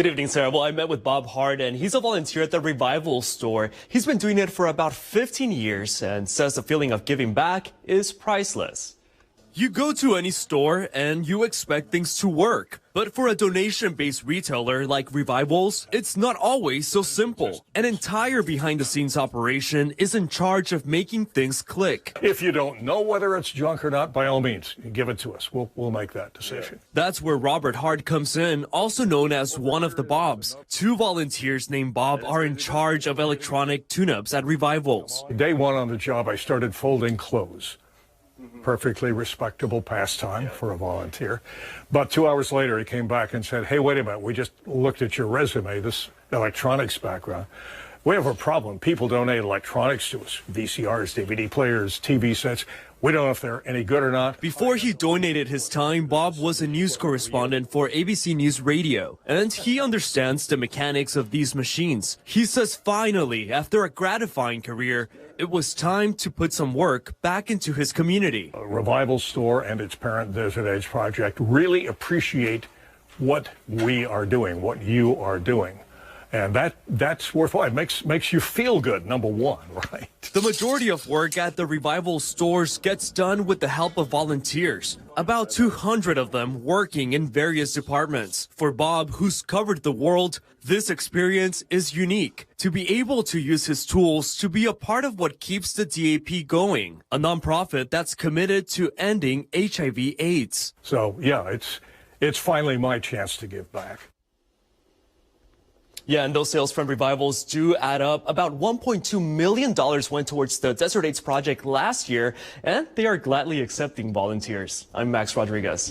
Good evening, Sarah. Well, I met with Bob Hart, and he's a volunteer at the Revival store. He's been doing it for about 15 years and says the feeling of giving back is priceless. You go to any store and you expect things to work. But for a donation-based retailer like Revival's, it's not always so simple. An entire behind-the-scenes operation is in charge of making things click. If you don't know whether it's junk or not, by all means, give it to us. We'll make that decision. That's where Robert Hart comes in, also known as one of the Bobs. Two volunteers named Bob are in charge of electronic tune-ups at Revival's. Day one on the job, I started folding clothes. Perfectly respectable pastime for a volunteer. But 2 hours later, he came back and said, hey, wait a minute, we just looked at your resume, this electronics background. We have a problem. People donate electronics to us, VCRs, DVD players, TV sets. We don't know if they're any good or not. Before he donated his time, Bob was a news correspondent for ABC News Radio, and he understands the mechanics of these machines. He says finally, after a gratifying career, it was time to put some work back into his community. Revival Store and its parent Desert Edge Project really appreciate what we are doing, what you are doing. And that's worthwhile. It makes you feel good, number one, right? The majority of work at the Revival stores gets done with the help of volunteers, about 200 of them working in various departments. For Bob, who's covered the world, this experience is unique. To be able to use his tools to be a part of what keeps the DAP going, a nonprofit that's committed to ending HIV/AIDS. So, yeah, it's finally my chance to give back. Yeah, and those sales from Revivals do add up. About $1.2 million went towards the Desert AIDS Project last year, and they are gladly accepting volunteers. I'm Max Rodriguez.